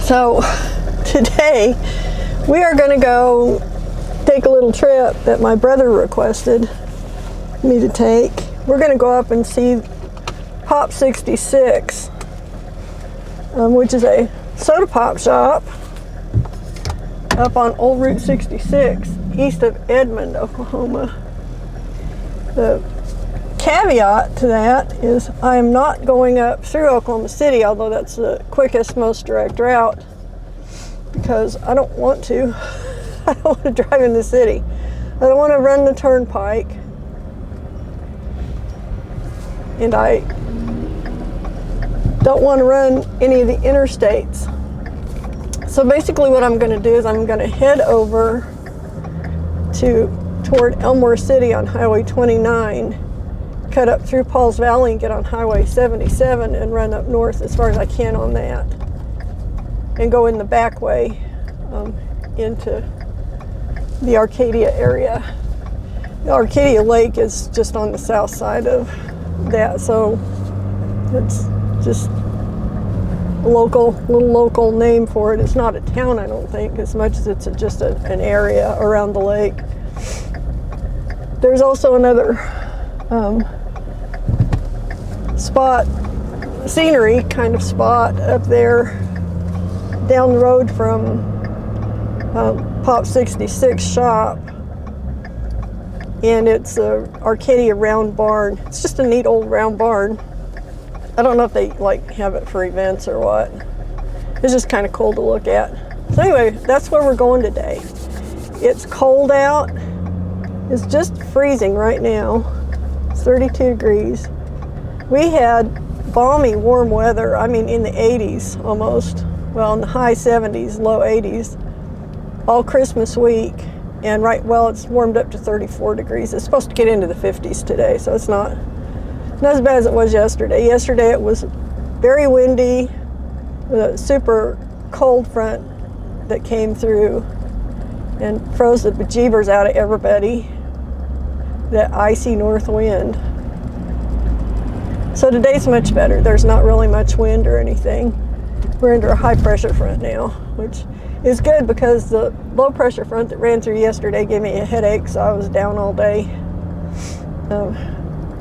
So today we are going to go take a little trip that my brother requested me to take. We're going to go up and see Pop 66, which is a soda pop shop up on Old Route 66 east of Edmond, Oklahoma. The caveat to that is I am not going up through Oklahoma City, although that's the quickest, most direct route, because I don't want to. I don't want to drive in the city. I don't want to run the turnpike, and I don't want to run any of the interstates. So basically what I'm going to do is I'm going to head over toward Elmore City on Highway 29, cut up through Pauls Valley and get on Highway 77 and run up north as far as I can on that, and go in the back way into the Arcadia area. The Arcadia Lake is just on the south side of that, so it's just a little local name for it. It's not a town, I don't think, as much as it's just an area around the lake. There's also another spot, scenery kind of spot up there down the road from Pop 66 shop, and it's a Arcadia round barn. It's just a neat old round barn. I don't know if they have it for events or what. It's just kind of cool to look at. So anyway, that's where we're going today. It's cold out. It's just freezing right now. It's 32 degrees. We had balmy warm weather, I mean in the 80s almost. Well, in the high 70s, low 80s, all Christmas week. And it's warmed up to 34 degrees. It's supposed to get into the 50s today, so it's not as bad as it was yesterday. Yesterday it was very windy, with a super cold front that came through and froze the bejeebers out of everybody. That icy north wind. So today's much better. There's not really much wind or anything. We're under a high pressure front now, which is good because the low pressure front that ran through yesterday gave me a headache, so I was down all day.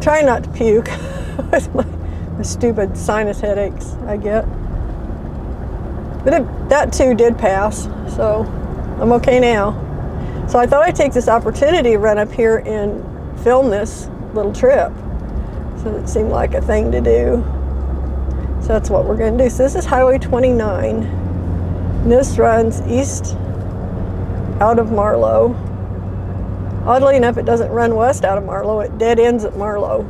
Trying not to puke with my stupid sinus headaches I get. But that too did pass, so I'm okay now. So I thought I'd take this opportunity to run up here and film this little trip. So it seemed like a thing to do. So that's what we're going to do. So this is Highway 29. And this runs east out of Marlow. Oddly enough, it doesn't run west out of Marlow. It dead ends at Marlow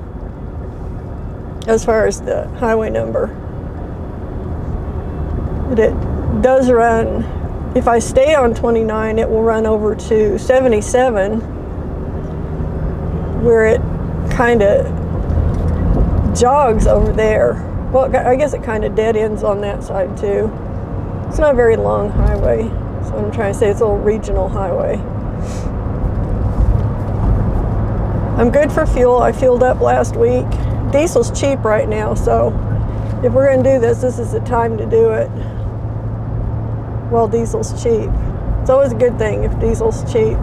as far as the highway number. But it does run, if I stay on 29, it will run over to 77, where it kind of jogs over there. Well, I guess it kind of dead ends on that side too. It's not a very long highway, so I'm trying to say it's a little regional highway. I'm good for fuel. I fueled up last week. Diesel's cheap right now, so if we're going to do this, this is the time to do it while diesel's cheap. It's always a good thing if diesel's cheap.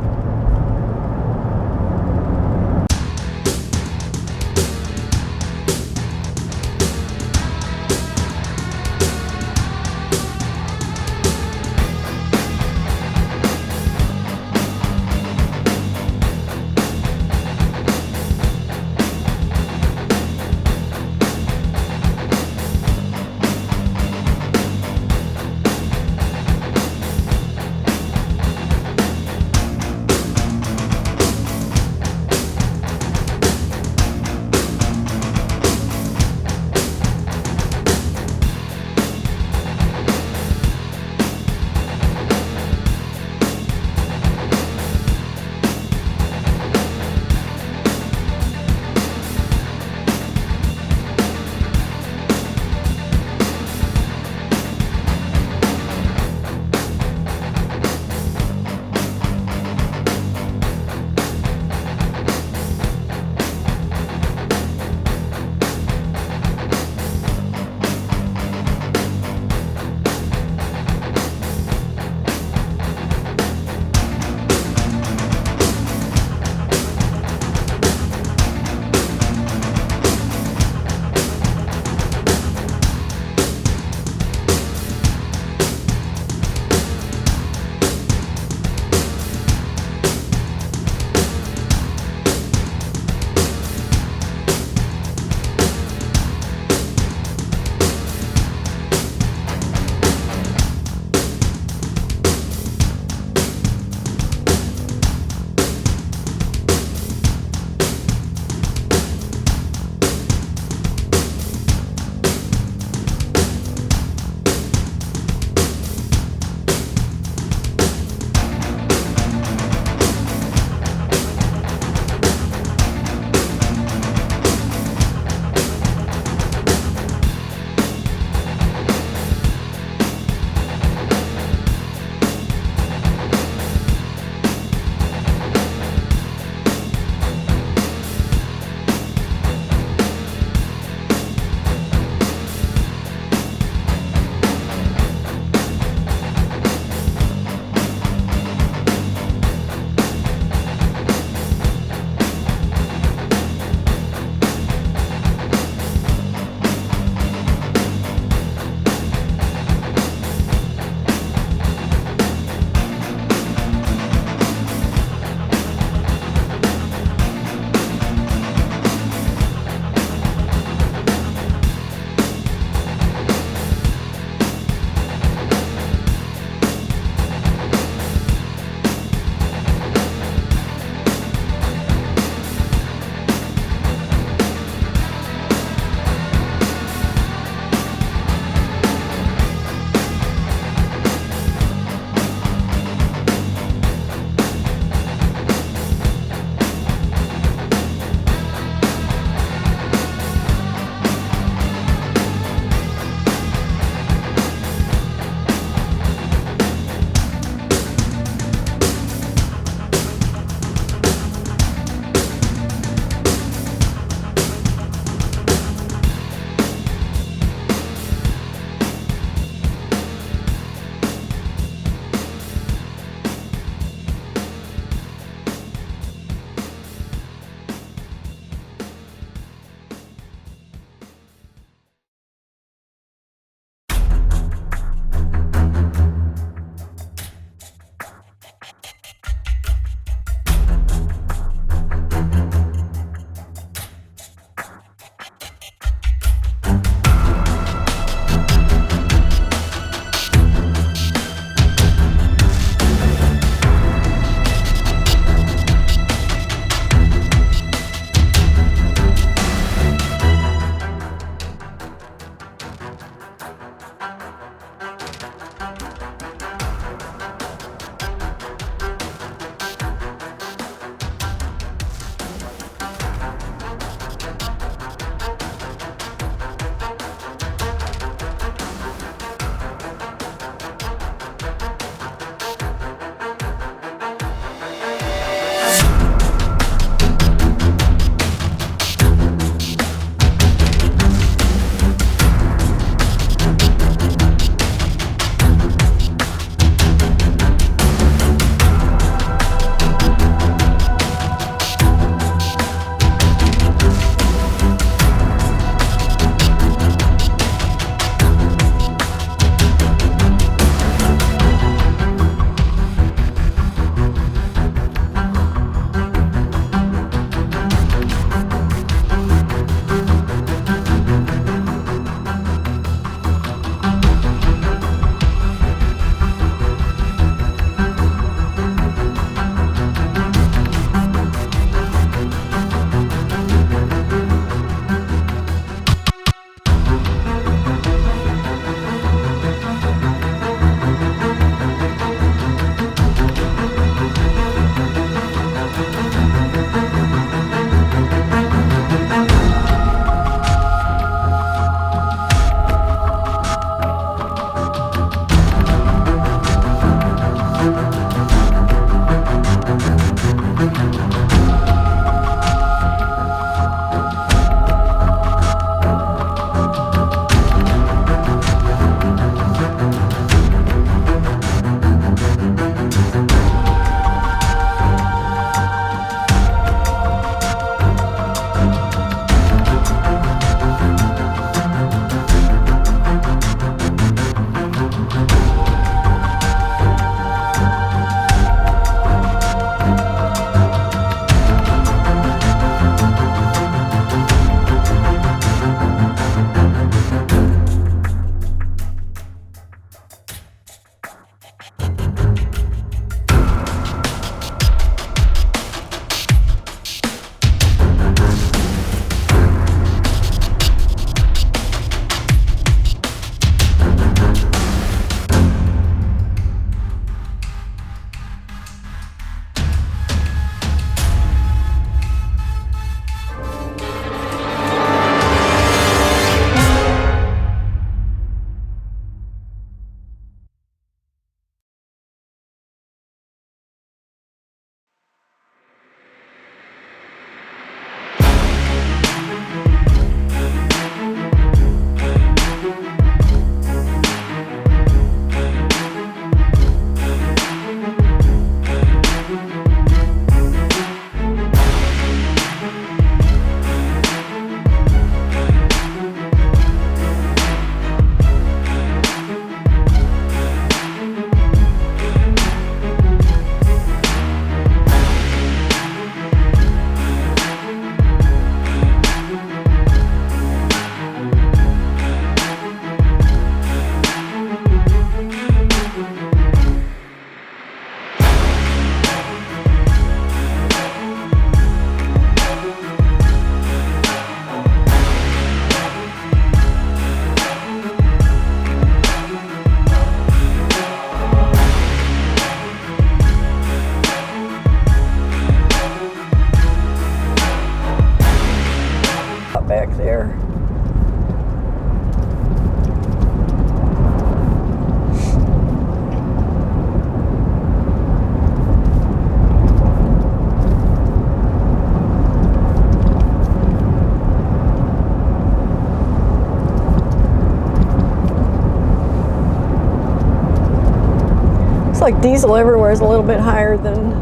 Looks like diesel everywhere is a little bit higher than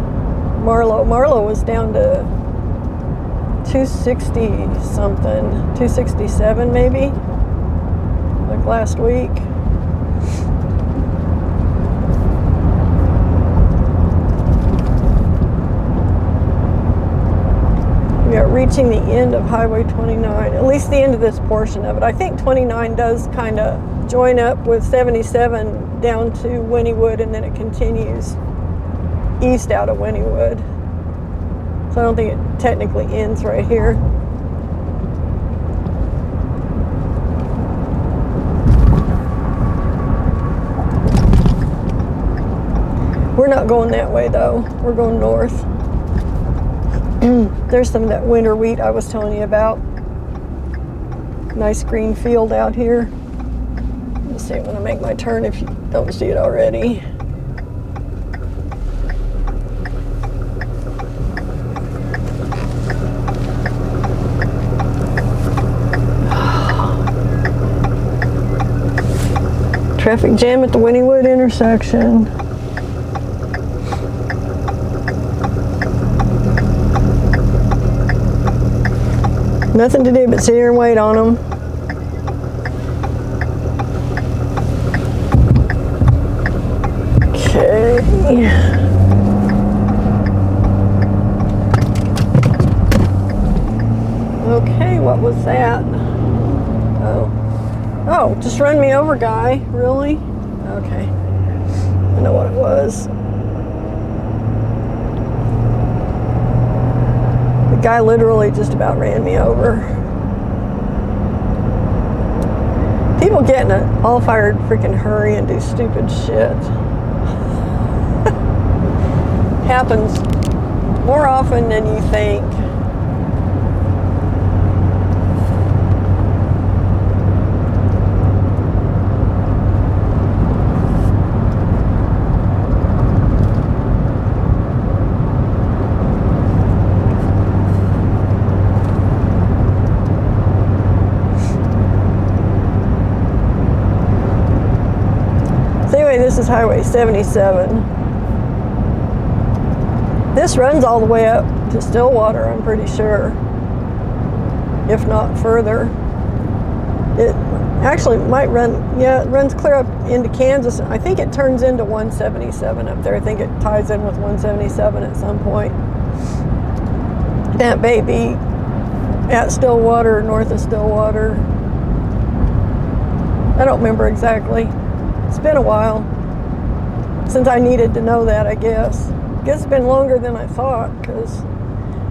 Marlow. Marlow was down to 260 something, 267 maybe, like last week. We are reaching the end of Highway 29, at least the end of this portion of it. I think 29 does kind of join up with 77 down to Wynnewood, and then it continues east out of Wynnewood. So I don't think it technically ends right here. We're not going that way though. We're going north. There's some of that winter wheat I was telling you about. Nice green field out here. Let's see it when I make my turn if you don't see it already. Traffic jam at the Wynnewood intersection. Nothing to do but sit here and wait on them. Okay. Okay, what was that? Oh, just run me over, guy. Really? Okay. I know what it was. The guy literally just about ran me over. People get in an all-fired freaking hurry and do stupid shit. Happens more often than you think. This is Highway 77. This runs all the way up to Stillwater, I'm pretty sure, if not further. It actually might run, yeah, it runs clear up into Kansas. I think it turns into 177 up there. I think it ties in with 177 at some point. That may be at Stillwater, north of Stillwater. I don't remember exactly. It's been a while since I needed to know that, I guess. I guess it's been longer than I thought, because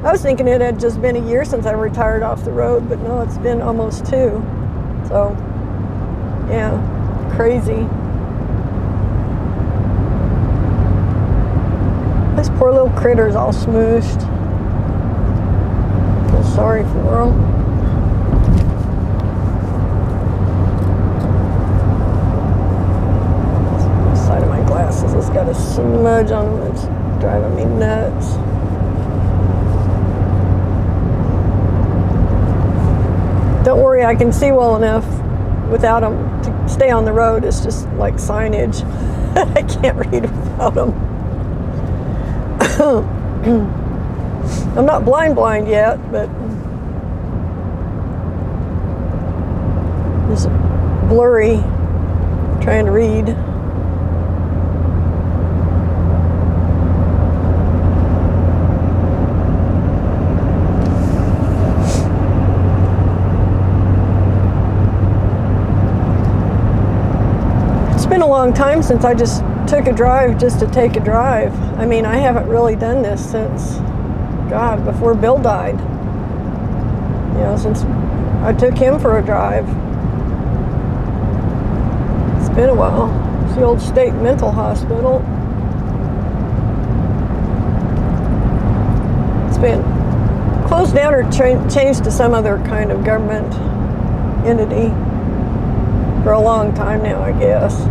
I was thinking it had just been a year since I retired off the road, but no, it's been almost 2. So, yeah, crazy. This poor little critter's all smooshed. I feel sorry for him. It's got a smudge on them that's driving me nuts. Don't worry, I can see well enough without them to stay on the road. It's just like signage. I can't read without them. I'm not blind yet, but it's blurry trying to read. It's been a long time since I just took a drive just to take a drive. I mean, I haven't really done this since, God, before Bill died. You know, since I took him for a drive. It's been a while. It's the old state mental hospital. It's been closed down or changed to some other kind of government entity for a long time now, I guess.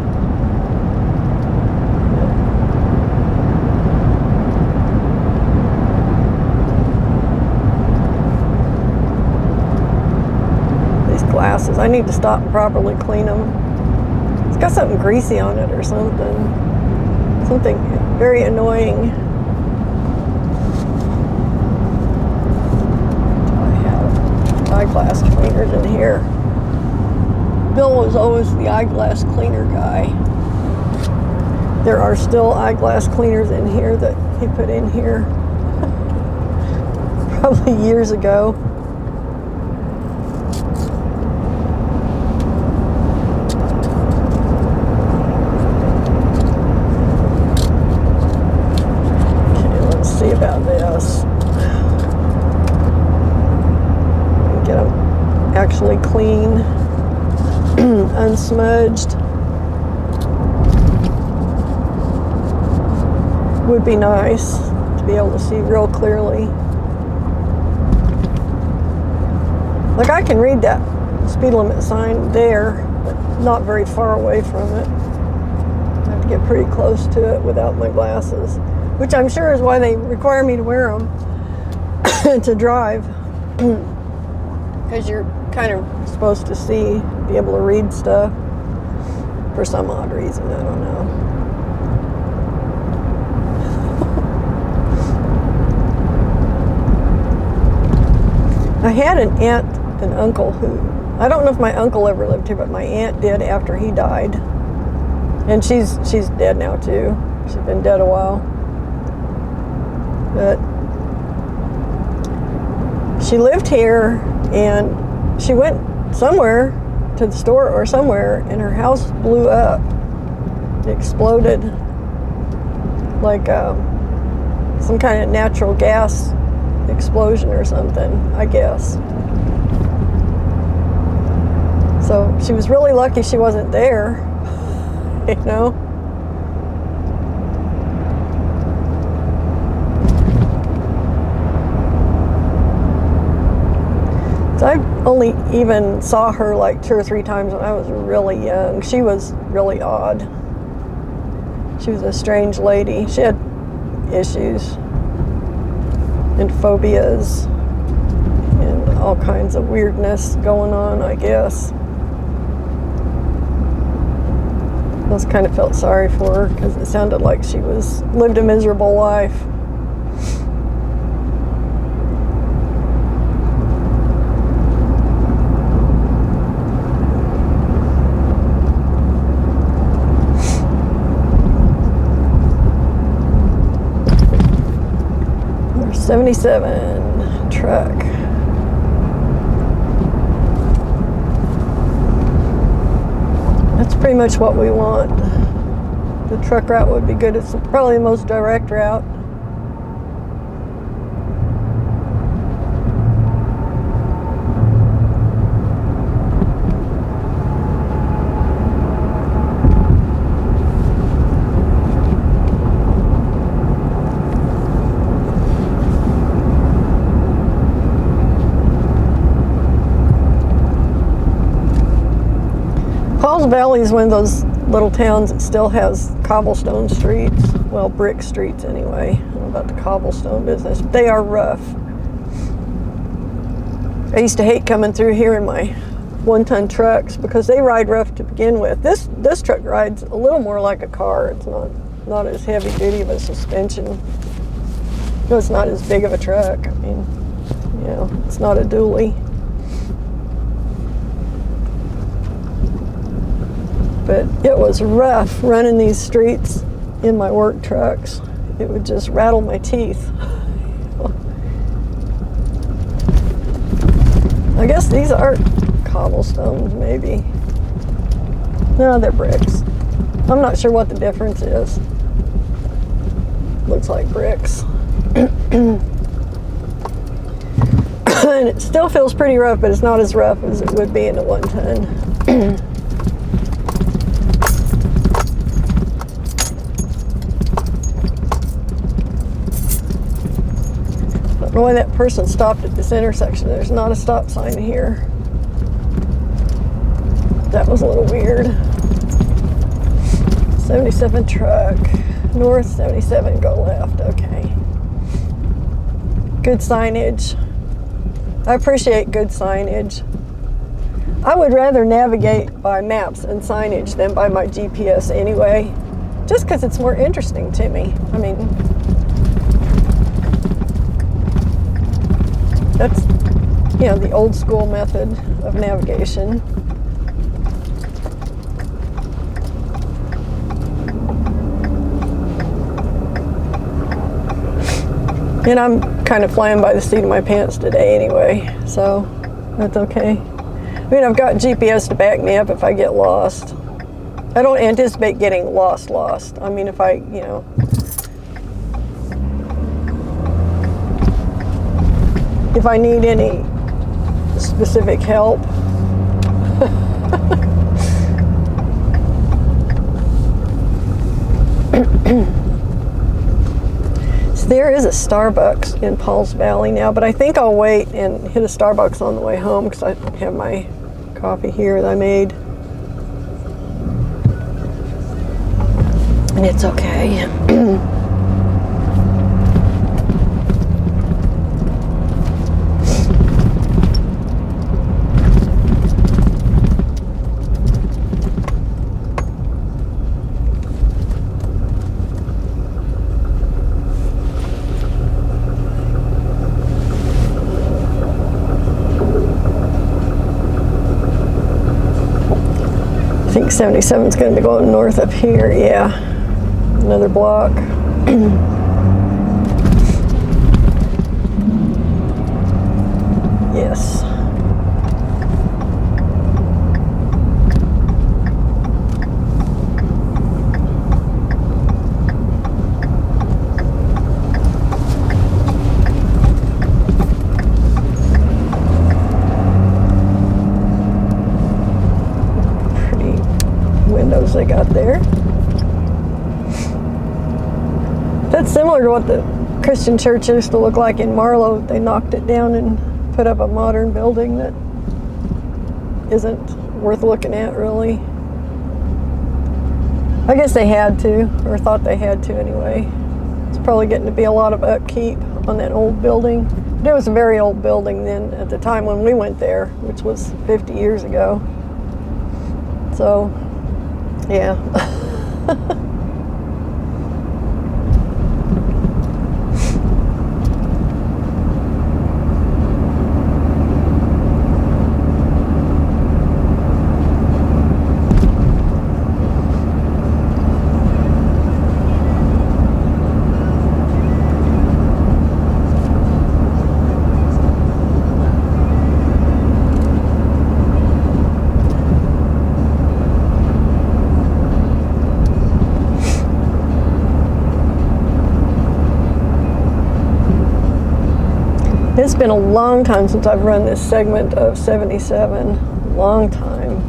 Glasses. I need to stop and properly clean them. It's got something greasy on it or something. Something very annoying. I have eyeglass cleaners in here. Bill was always the eyeglass cleaner guy. There are still eyeglass cleaners in here that he put in here probably years ago. See about this. Get them actually clean, unsmudged. Would be nice to be able to see real clearly. Like I can read that speed limit sign there, but not very far away from it. I have to get pretty close to it without my glasses. Which I'm sure is why they require me to wear them to drive. Because you're kind of supposed to see, be able to read stuff for some odd reason, I don't know. I had an aunt and uncle who, I don't know if my uncle ever lived here, but my aunt did after he died. And she's dead now too. She's been dead a while. But she lived here and she went somewhere to the store or somewhere and her house blew up. It exploded like some kind of natural gas explosion or something, I guess. So she was really lucky she wasn't there, you know? I only even saw her like 2 or 3 times when I was really young. She was really odd. She was a strange lady. She had issues and phobias and all kinds of weirdness going on, I guess. I just kind of felt sorry for her because it sounded like she lived a miserable life. Number 77 truck. That's pretty much what we want. The truck route would be good. It's probably the most direct route. Paul's Valley is one of those little towns that still has cobblestone streets. Well, brick streets anyway. I don't know about the cobblestone business. They are rough. I used to hate coming through here in my 1-ton trucks because they ride rough to begin with. This truck rides a little more like a car. It's not as heavy duty of a suspension. No, it's not as big of a truck. I mean, you know, it's not a dually. But it was rough running these streets in my work trucks. It would just rattle my teeth. I guess these are cobblestones, maybe. No, they're bricks. I'm not sure what the difference is. Looks like bricks. And it still feels pretty rough, but it's not as rough as it would be in a 1-ton. I don't know why that person stopped at this intersection. There's not a stop sign here. That was a little weird. 77 truck. North 77, go left. Okay. Good signage. I appreciate good signage. I would rather navigate by maps and signage than by my GPS anyway. just because it's more interesting to me. I mean, that's, you know, the old school method of navigation. And I'm kind of flying by the seat of my pants today anyway, so that's okay. I mean, I've got GPS to back me up if I get lost. I don't anticipate getting lost. I mean, if I, you know, if I need any specific help. So there is a Starbucks in Pauls Valley now, but I think I'll wait and hit a Starbucks on the way home because I have my coffee here that I made. And it's okay. I think 77 is going to be going north up here, yeah. Another block. Yes. They got there. That's similar to what the Christian church used to look like in Marlow. They knocked it down and put up a modern building that isn't worth looking at, really. I guess they had to, or thought they had to anyway. It's probably getting to be a lot of upkeep on that old building. But it was a very old building then at the time when we went there, which was 50 years ago. So, yeah. It's been a long time since I've run this segment of 77. Long time.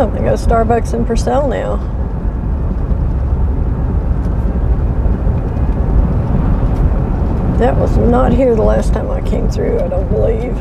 Oh, they got a Starbucks in Purcell now. That was not here the last time I came through, I don't believe.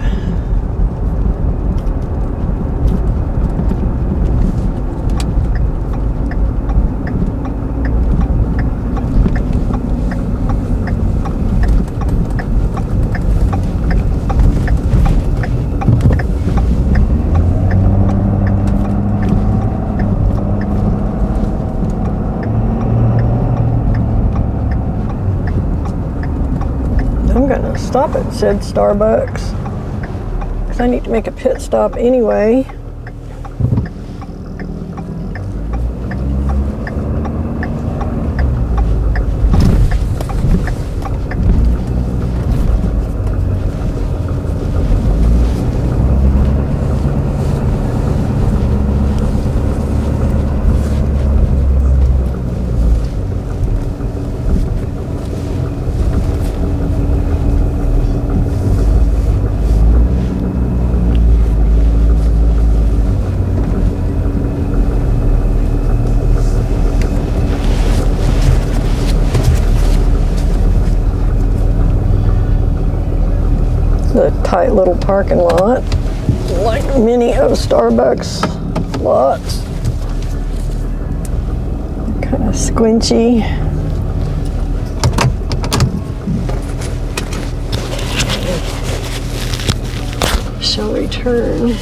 I'm gonna stop at said Starbucks because I need to make a pit stop anyway. A tight little parking lot, like many of Starbucks lots. Kind of squinchy. Shall return.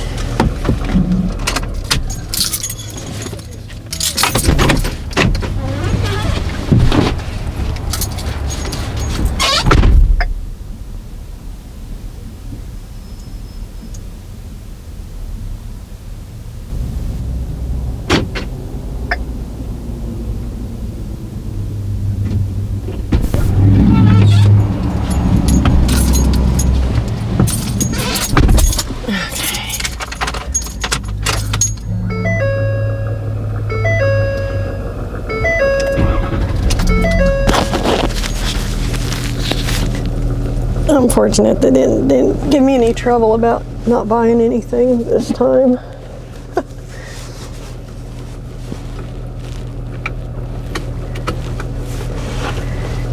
I'm fortunate they didn't give me any trouble about not buying anything this time.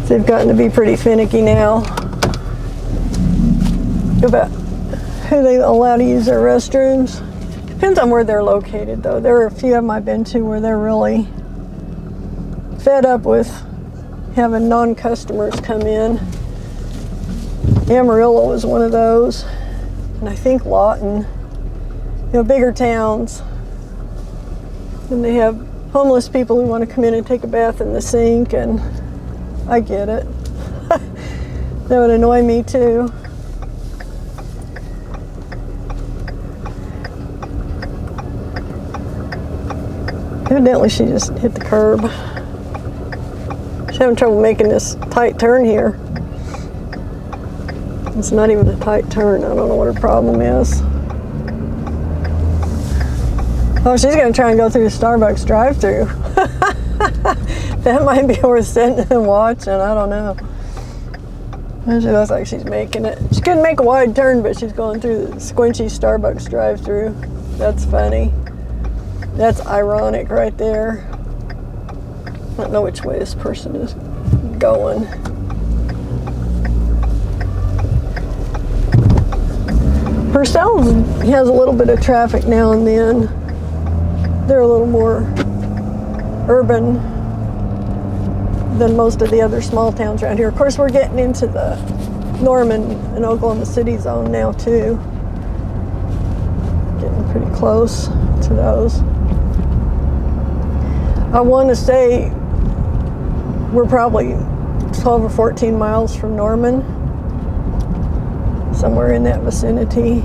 They've gotten to be pretty finicky now about who they allow to use their restrooms. Depends on where they're located, though. There are a few of them I've been to where they're really fed up with having non-customers come in. Amarillo is one of those, and I think Lawton. You know, bigger towns. And they have homeless people who want to come in and take a bath in the sink, and I get it. That would annoy me too. Evidently she just hit the curb. She's having trouble making this tight turn here. It's not even a tight turn. I don't know what her problem is. Oh, she's gonna try and go through the Starbucks drive-thru. That might be worth sitting and watching. I don't know. She looks like she's making it. She couldn't make a wide turn, but she's going through the squinchy Starbucks drive-thru. That's funny. That's ironic right there. I don't know which way this person is going. Purcell has a little bit of traffic now and then. They're a little more urban than most of the other small towns around here. Of course, we're getting into the Norman and Oklahoma City zone now too. Getting pretty close to those. I want to say we're probably 12 or 14 miles from Norman. Somewhere in that vicinity.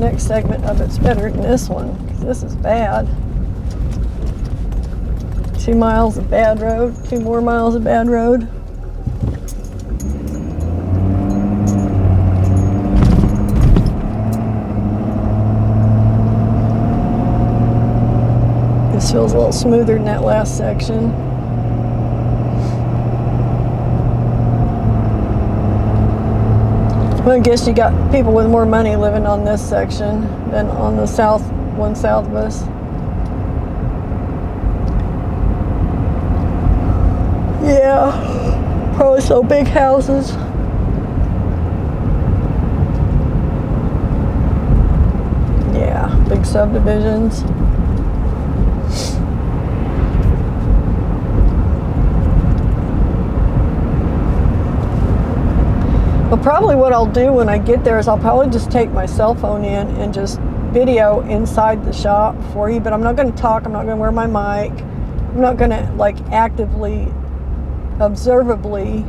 next segment of it's better than this one, because this is bad. 2 miles of bad road, 2 more miles of bad road. This feels a little smoother than that last section. Well, I guess you got people with more money living on this section than on the one south of us. Yeah, probably so big houses. Yeah, big subdivisions. Well, probably what I'll do when I get there is I'll probably just take my cell phone in and just video inside the shop for you, but I'm not going to talk, I'm not going to wear my mic, I'm not going to like actively, observably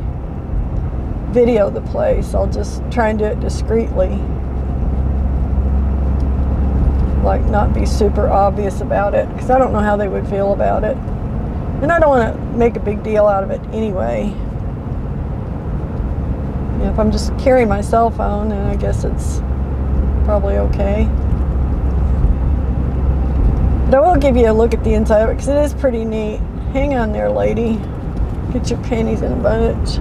video the place. I'll just try and do it discreetly, like not be super obvious about it, because I don't know how they would feel about it, and I don't want to make a big deal out of it anyway. If I'm just carrying my cell phone, and I guess it's probably okay. But I will give you a look at the inside of it, because it is pretty neat. Hang on there, lady. Get your panties in a bunch.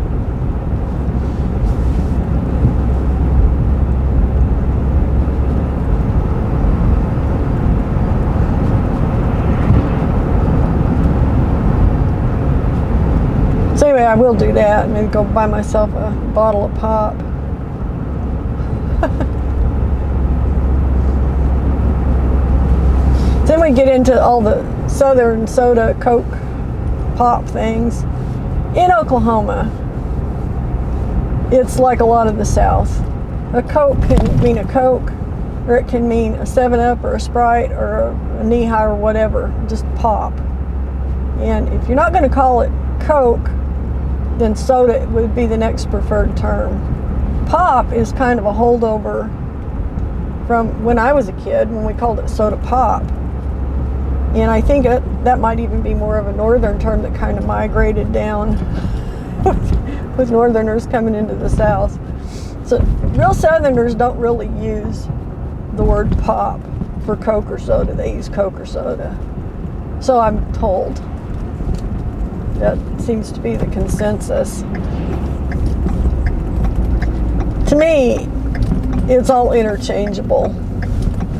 So anyway, I will do that. Maybe go buy myself a bottle of pop. Then we get into all the Southern soda, Coke, pop things. In Oklahoma, it's like a lot of the South. A Coke can mean a Coke, or it can mean a 7-Up or a Sprite or a knee-high or whatever, just pop. And if you're not going to call it Coke, then soda would be the next preferred term. Pop is kind of a holdover from when I was a kid, when we called it soda pop. And I think that might even be more of a northern term that kind of migrated down with northerners coming into the South. So real Southerners don't really use the word pop for Coke or soda. They use Coke or soda. So I'm told. That seems to be the consensus. To me, it's all interchangeable.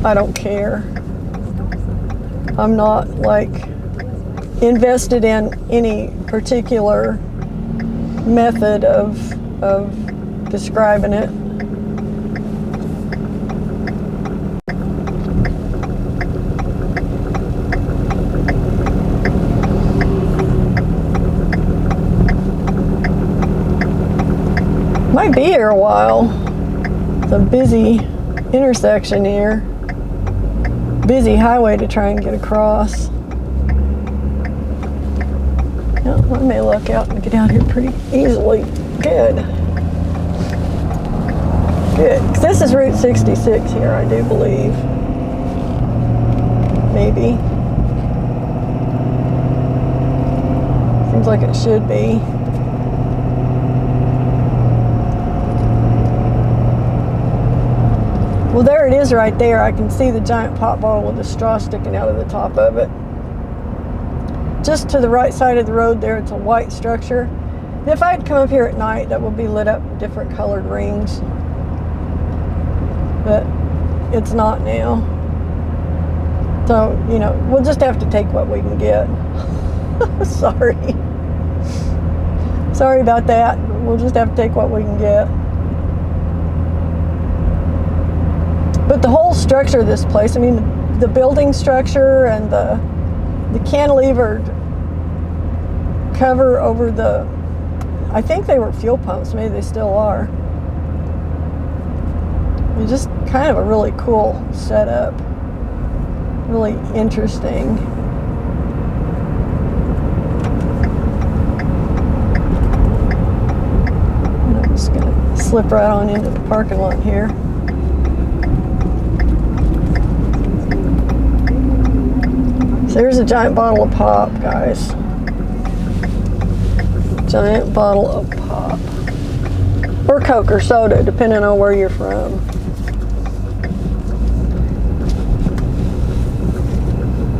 I don't care. I'm not like invested in any particular method of describing it. Might be here a while. It's a busy intersection here. Busy highway to try and get across. Yeah, I may luck out and get out here pretty easily. Good. Good. 'Cause this is Route 66 here, I do believe. Maybe. Seems like it should be. Well, there it is right there. I can see the giant pop bottle with a straw sticking out of the top of it. Just to the right side of the road there, it's a white structure. And if I had come up here at night, that would be lit up with different colored rings. But it's not now. So, you know, we'll just have to take what we can get. Sorry. Sorry about that. We'll just have to take what we can get. But the whole structure of this place, I mean, the building structure and the cantilevered cover over the, I think they were fuel pumps, maybe they still are. It's just kind of a really cool setup. Really interesting. And I'm just going to slip right on into the parking lot here. there's a giant bottle of pop, guys. Giant bottle of pop. Or Coke or soda, depending on where you're from.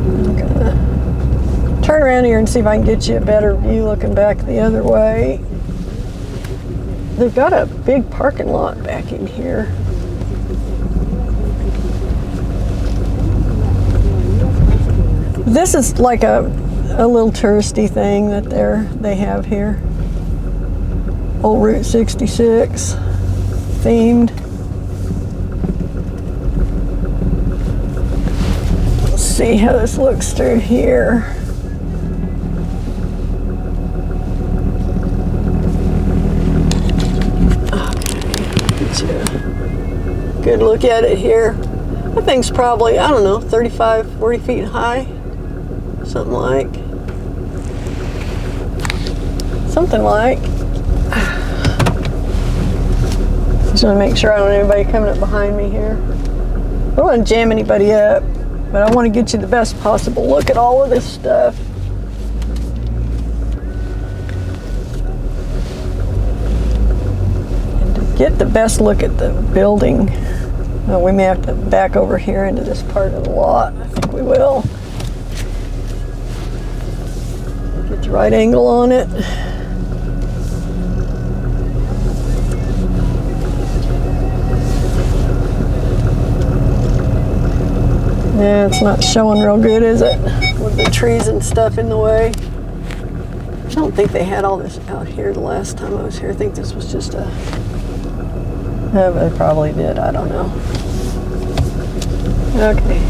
I'm gonna turn around here and see if I can get you a better view looking back the other way. They've got a big parking lot back in here. This is like a little touristy thing that they have here. Old Route 66 themed. Let's see how this looks through here. Good look at it here. That thing's probably, I don't know, 35, 40 feet high. Something like. Just want to make sure I don't have anybody coming up behind me here. I don't want to jam anybody up, but I want to get you the best possible look at all of this stuff. Get the best look at the building. We may have to back over here into this part of the lot. I think we will. Get the right angle on it. Yeah, it's not showing real good, is it? With the trees and stuff in the way. I don't think they had all this out here the last time I was here. I think this was just a... No, but they probably did. I don't know. Okay.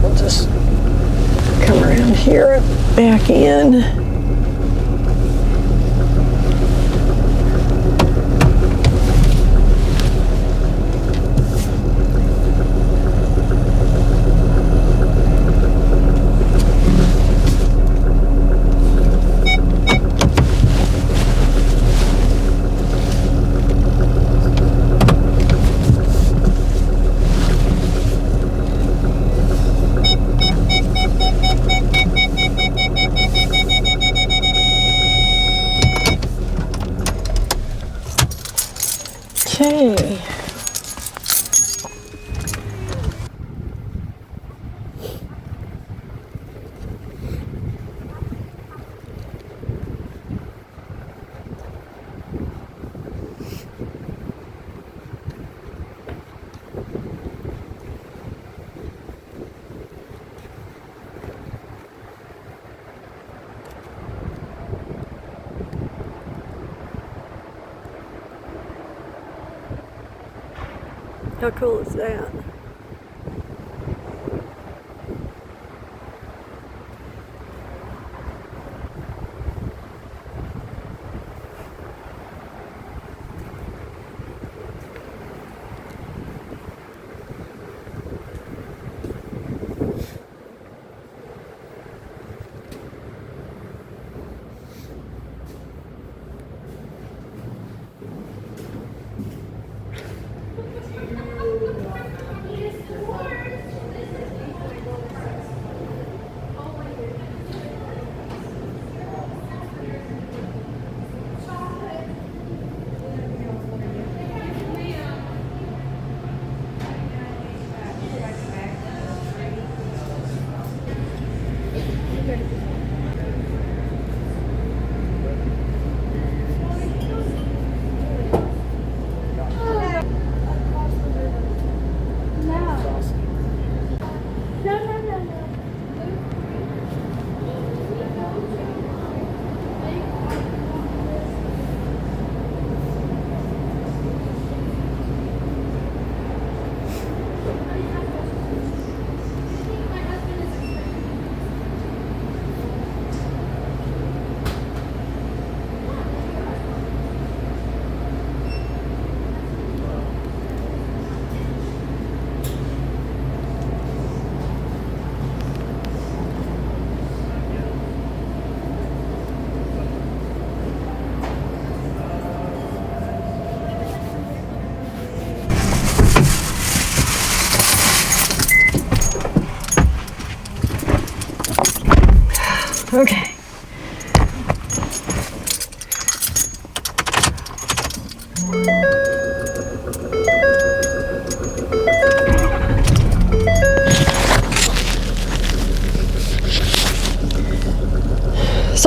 We'll just come around here and back in. Okay. How cool is that?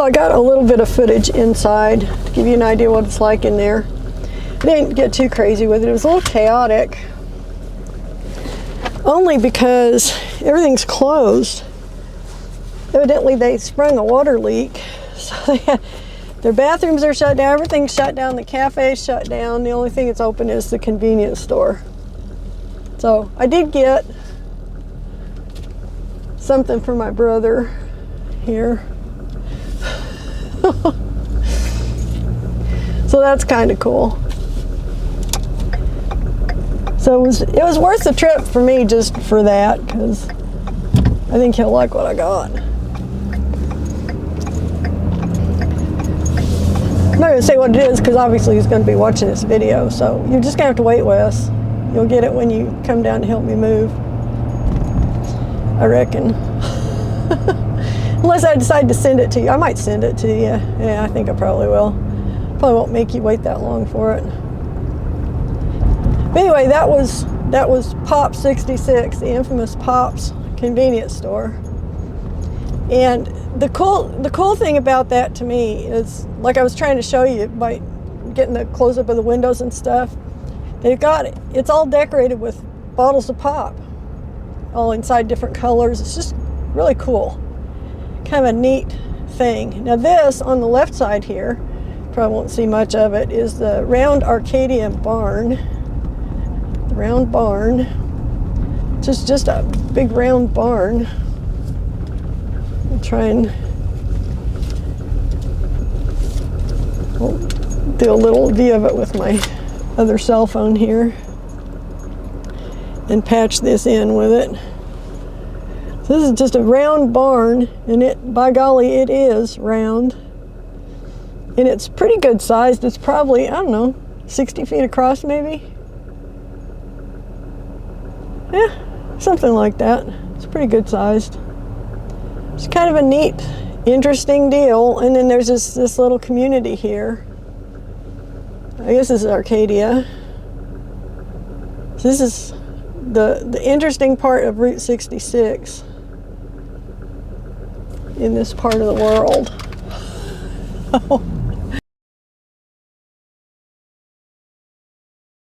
So I got a little bit of footage inside to give you an idea what it's like in there. I didn't get too crazy with it. It was a little chaotic. Only because everything's closed. Evidently they sprung a water leak. So they had, their bathrooms are shut down, everything's shut down, the cafe's shut down. The only thing that's open is the convenience store. So I did get something for my brother here. So that's kind of cool. So it was worth the trip for me just for that, because I think he'll like what I got. I'm not going to say what it is because obviously he's going to be watching this video, so you're just going to have to wait, Wes. You'll get it when you come down to help me move, I reckon. Unless I decide to send it to you. I might send it to you. Yeah, I think I probably will. Probably won't make you wait that long for it. But anyway, that was Pops 66, the infamous Pops convenience store. And the cool thing about that to me is, like I was trying to show you by getting the close up of the windows and stuff, it's all decorated with bottles of pop, all inside different colors. It's just really cool. Kind of a neat thing. Now this on the left side here, probably won't see much of it, is the round Arcadia barn. The round barn. Just a big round barn. I'll try and do a little view of it with my other cell phone here and patch this in with it. So this is just a round barn, and it, by golly, it is round. And it's pretty good sized. It's probably, I don't know, 60 feet across maybe? Yeah, something like that. It's pretty good sized. It's kind of a neat, interesting deal. And then there's this little community here. I guess this is Arcadia. So this is the interesting part of Route 66 in this part of the world.